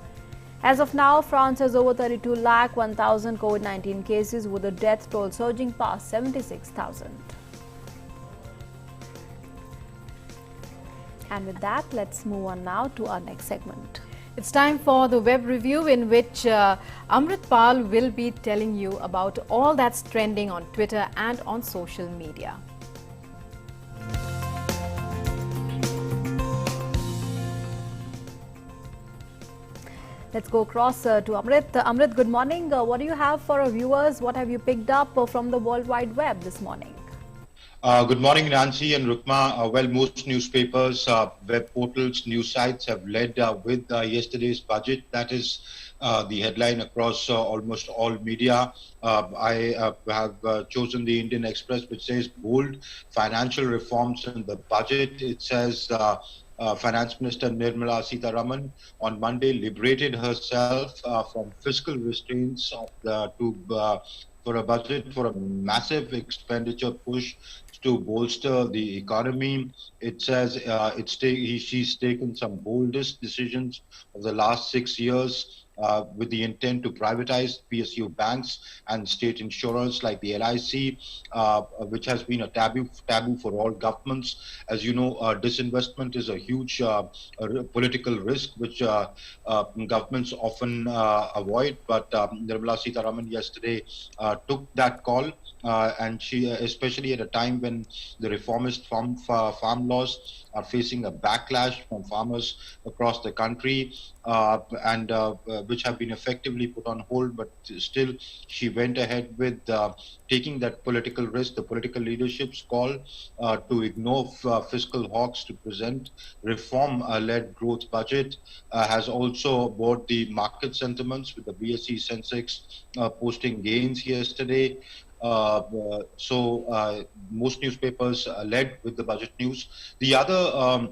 A: As of now, France has over 32 lakh 1,000 COVID-19 cases, with the death toll surging past 76,000. And with that, let's move on now to our next segment.
B: It's time for the web review, in which Amrit Pal will be telling you about all that's trending on Twitter and on social media.
A: Let's go across to Amrit. Amrit, good morning. What do you have for our viewers? What have you picked up from the World Wide Web this morning?
L: Good morning, Nancy and Rukma. Well, most newspapers, web portals, news sites have led with yesterday's budget. That is the headline across almost all media. I have chosen the Indian Express, which says bold financial reforms in the budget. It says Finance Minister Nirmala Sitharaman on Monday liberated herself from fiscal restraints for a budget for a massive expenditure push to bolster the economy. It says she's taken some boldest decisions of the last 6 years with the intent to privatize PSU banks and state insurers like the LIC, which has been a taboo for all governments. As you know, disinvestment is a huge political risk which governments often avoid. But Nirmala Sitharaman yesterday took that call. And she, especially at a time when the reformist farm laws are facing a backlash from farmers across the country, and which have been effectively put on hold, but still she went ahead with taking that political risk, the political leadership's call to ignore fiscal hawks to present reform-led growth budget, has also brought the market sentiments, with the BSE Sensex posting gains yesterday. So most newspapers led with the budget news. The other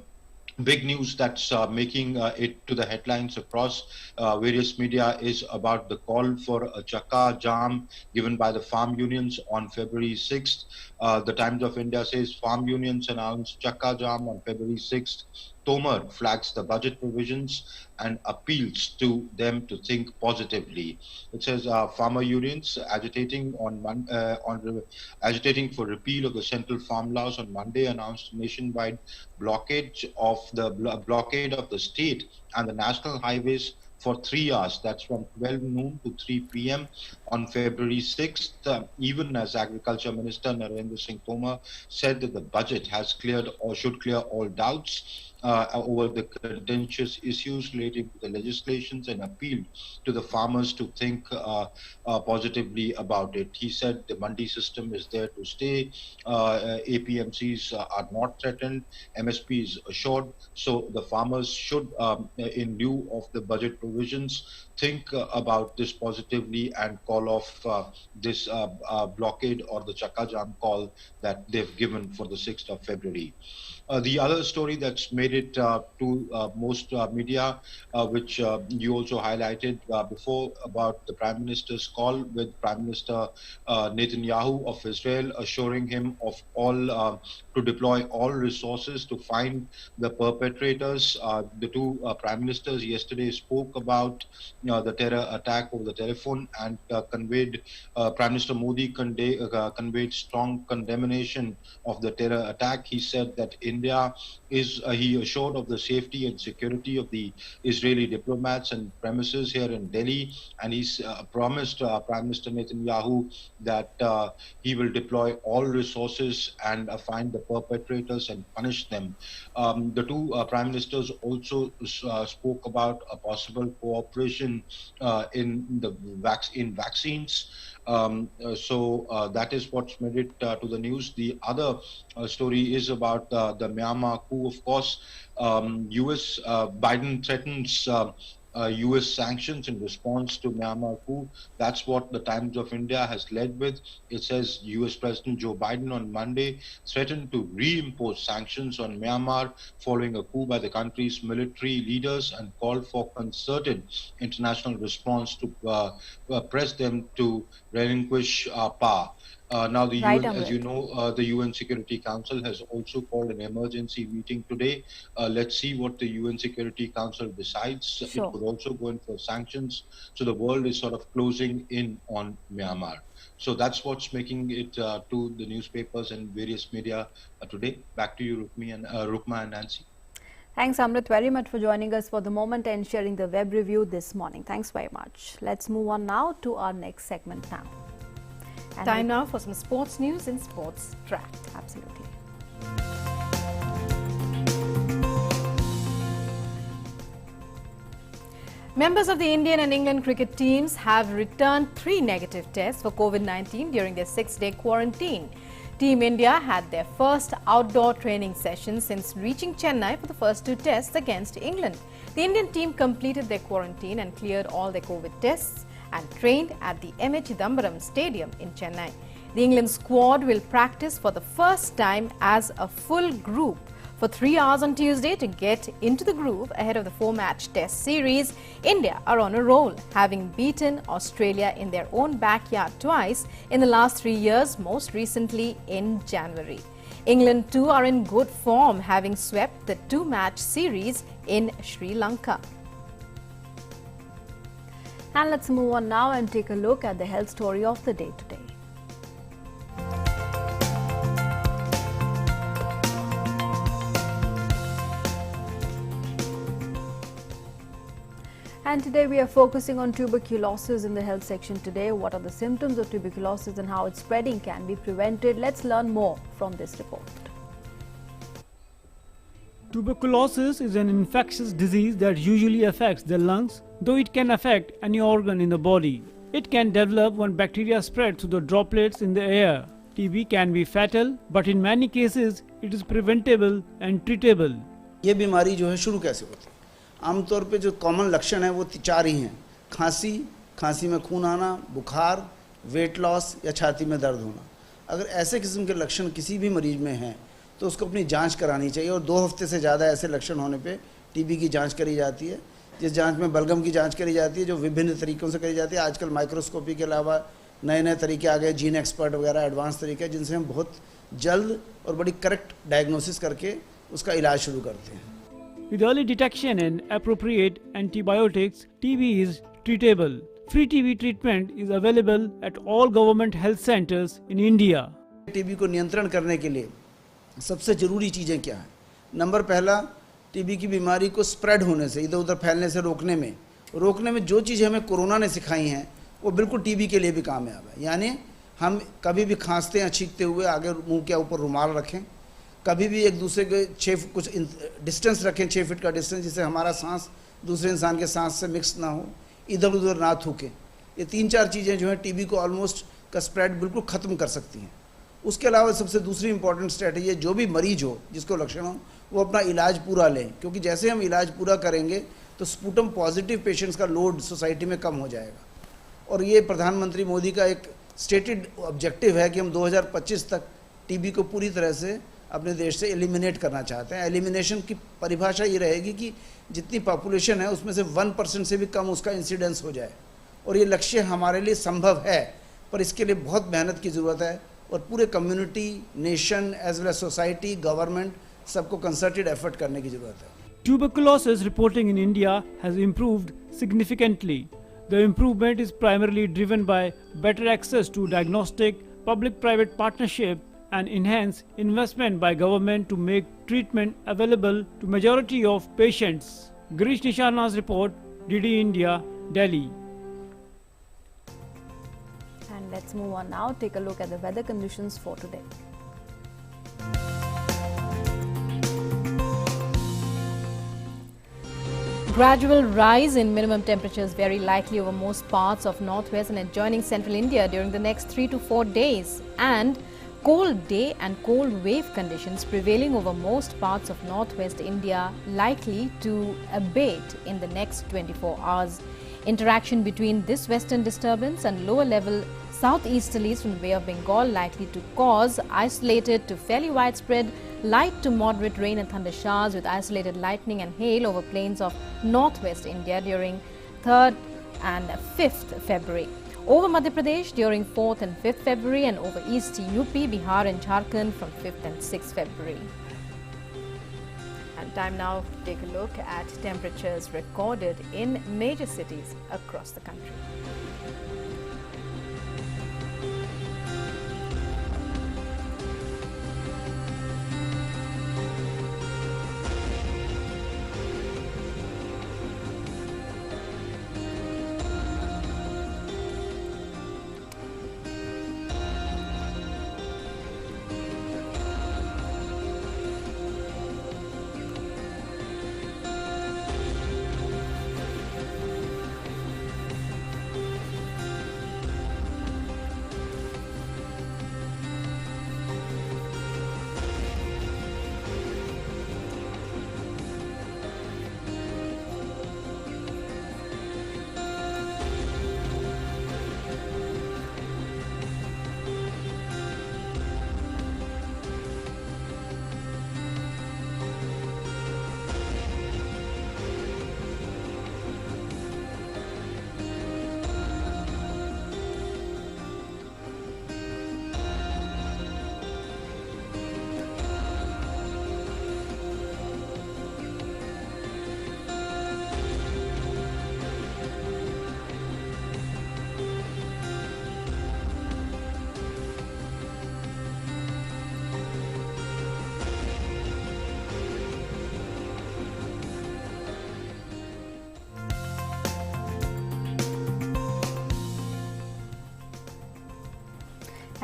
L: big news that's making it to the headlines across various media is about the call for a Chakka Jam given by the farm unions on February 6th. The Times of India says farm unions announced Chakka Jam on February 6th. Tomar flags the budget provisions and appeals to them to think positively. It says farmer unions agitating agitating for repeal of the central farm laws on Monday announced nationwide blockade of the state and the national highways for 3 hours. That's from 12 noon to 3 p.m. on February 6th, even as Agriculture Minister Narendra Singh Tomar said that the budget has cleared or should clear all doubts over the contentious issues relating to the legislations, and appealed to the farmers to think positively about it. He said the mandi system is there to stay, APMCs are not threatened, MSP is assured, so the farmers should, in lieu of the budget provisions, think about this positively and call off this blockade or the Chakka Jam call that they've given for the 6th of February. The other story that's made it to most media, which you also highlighted before, about the Prime Minister's call with Prime Minister Netanyahu of Israel, assuring him of all to deploy all resources to find the perpetrators. The two prime ministers yesterday spoke about the terror attack over the telephone and conveyed, Prime Minister Modi conveyed strong condemnation of the terror attack. He said that India is, he assured of the safety and security of the Israeli diplomats and premises here in Delhi, and he's promised Prime Minister Netanyahu that he will deploy all resources and find the perpetrators and punish them. The two prime ministers also spoke about a possible cooperation in vaccines. That is what's made it to the news. The other story is about the Myanmar coup. Of course, US Biden threatens US sanctions in response to Myanmar coup. That's what the Times of India has led with. It says US President Joe Biden on Monday threatened to reimpose sanctions on Myanmar following a coup by the country's military leaders and called for concerted international response to press them to relinquish power. Now, the UN, as you know, the UN Security Council has also called an emergency meeting today. Let's see what the UN Security Council decides. Sure. It could also go in for sanctions. So the world is sort of closing in on Myanmar. So that's what's making it to the newspapers and various media today. Back to you, Rukma and Nancy.
A: Thanks, Amrit, very much for joining us for the moment and sharing the web review this morning. Thanks very much. Let's move on now to our next segment now. And
B: time now for some sports news in Sports Track.
A: Absolutely.
B: Members of the Indian and England cricket teams have returned 3 negative tests for COVID-19 during their 6-day quarantine. Team India had their first outdoor training session since reaching Chennai for the first 2 tests against England. The Indian team completed their quarantine and cleared all their COVID tests and trained at the M.A. Chidambaram Stadium in Chennai. The England squad will practice for the first time as a full group for 3 hours on Tuesday to get into the groove ahead of the 4-match test series. India are on a roll, having beaten Australia in their own backyard twice in the last 3 years, most recently in January. England too are in good form, having swept the 2-match series in Sri Lanka.
A: And let's move on now and take a look at the health story of the day today. And today we are focusing on tuberculosis in the health section today. What are the symptoms of tuberculosis and how its spreading can be prevented? Let's learn more from this report.
M: Tuberculosis is an infectious disease that usually affects the lungs, though it can affect any organ in the body. It can develop when bacteria spread through the droplets in the air. TB can be fatal, but in many cases it is preventable and treatable.
N: ये बीमारी जो है शुरू कैसे होती है? आमतौर पे जो कॉमन लक्षण है वो 4 ही हैं: खांसी, खांसी में खून आना, बुखार, वेट लॉस या छाती में दर्द होना। अगर ऐसे किस्म के लक्षण किसी भी मरीज में हैं तो उसको अपनी जांच करानी चाहिए और 2 हफ्ते से ज़्यादा ऐसे लक्षण होने पे टीबी की जांच करी जाती है, जिस जांच में बलगम की जांच करी जाती है जो विभिन्न तरीकों से करी जाती है। आजकल माइक्रोस्कोपी के अलावा नए तरीके आ गए, जीन एक्सपर्ट वगैरह एडवांस तरीके, जिनसे हम बहुत जल्द और बड़ी करेक्ट डायग्नोसिस करके उसका इलाज शुरू करते हैं।
M: With early detection and appropriate antibiotics, TB is treatable. Free TB treatment is available at all government health centers in India.
N: TB को नियंत्रण करने के लिए सबसे ज़रूरी चीज़ें क्या हैं? नंबर पहला, टीबी की बीमारी को स्प्रेड होने से, इधर उधर फैलने से रोकने में जो चीज़ें हमें कोरोना ने सिखाई हैं वो बिल्कुल टीबी के लिए भी कामयाब है। यानी हम कभी भी खांसते हैं छींकते हुए आगे मुंह के ऊपर रुमाल रखें, कभी भी एक दूसरे के कुछ डिस्टेंस रखें, 6 फीट का डिस्टेंस, जिससे हमारा सांस दूसरे इंसान के सांस से मिक्स ना हो, इधर उधर ना थूकें। ये 3-4 चीज़ें जो हैं टीबी को ऑलमोस्ट का स्प्रेड बिल्कुल ख़त्म कर सकती हैं। उसके अलावा सबसे दूसरी इंपॉर्टेंट स्ट्रेटजी है, जो भी मरीज हो जिसको लक्षण हो वो अपना इलाज पूरा लें, क्योंकि जैसे हम इलाज पूरा करेंगे तो स्पूटम पॉजिटिव पेशेंट्स का लोड सोसाइटी में कम हो जाएगा। और ये प्रधानमंत्री मोदी का एक स्टेटेड ऑब्जेक्टिव है कि हम 2025 तक टीबी को पूरी तरह से अपने देश से एलिमिनेट करना चाहते हैं। एलिमिनेशन की परिभाषा ये रहेगी कि जितनी पॉपुलेशन है उसमें से 1% से भी कम उसका इंसिडेंस हो जाए, और ये लक्ष्य हमारे लिए संभव है, पर इसके लिए बहुत मेहनत की ज़रूरत है और पूरे community, nation as well as society, government सबको कंसर्टेड एफर्ट करने की जरूरत है.
M: Tuberculosis reporting in India has improved significantly. The improvement is primarily driven by better access to diagnostic, public-private partnership and enhanced investment by government to make treatment available to majority of patients. Girish Nishana's report, DD India, Delhi.
A: And let's move on now. Take a look at the weather conditions for today.
B: Gradual rise in minimum temperatures very likely over most parts of northwest and adjoining central India during the next 3 to 4 days, and cold day and cold wave conditions prevailing over most parts of northwest India likely to abate in the next 24 hours. Interaction between this western disturbance and lower level southeasterlies from the Bay of Bengal likely to cause isolated to fairly widespread light to moderate rain and thunder showers with isolated lightning and hail over plains of northwest India during 3rd and 5th February. Over Madhya Pradesh during 4th and 5th February, and over East UP, Bihar and Jharkhand from 5th and 6th February. And time now to take a look at temperatures recorded in major cities across the country.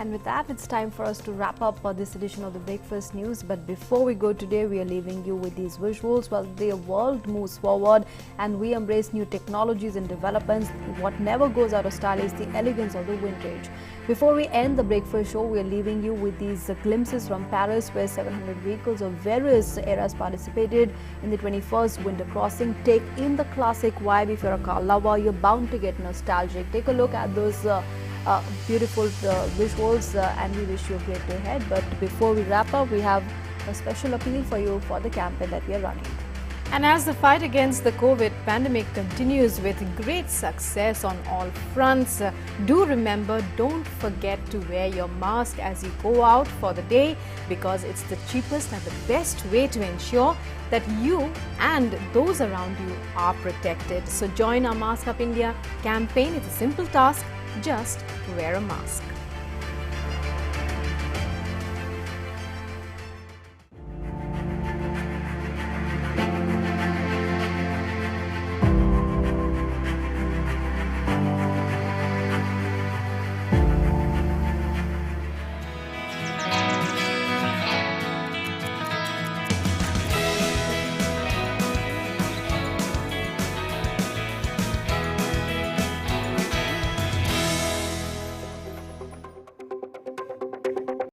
B: And with that, it's time for us to wrap up this edition of the Breakfast News. But before we go today, we are leaving you with these visuals. Well, the world moves forward and we embrace new technologies and developments. What never goes out of style is the elegance of the vintage. Before we end the Breakfast Show, we are leaving you with these glimpses from Paris, where 700 vehicles of various eras participated in the 21st Winter Crossing. Take in the classic vibe. If you're a car lover, you're bound to get nostalgic. Take a look at those beautiful visuals and we wish you a great day ahead. But before we wrap up, we have a special appeal for you for the campaign that we are running. And as the fight against the COVID pandemic continues with great success on all fronts, do remember, don't forget to wear your mask as you go out for the day, because it's the cheapest and the best way to ensure that you and those around you are protected. So join our Mask Up India campaign. It's a simple task. Just wear a mask.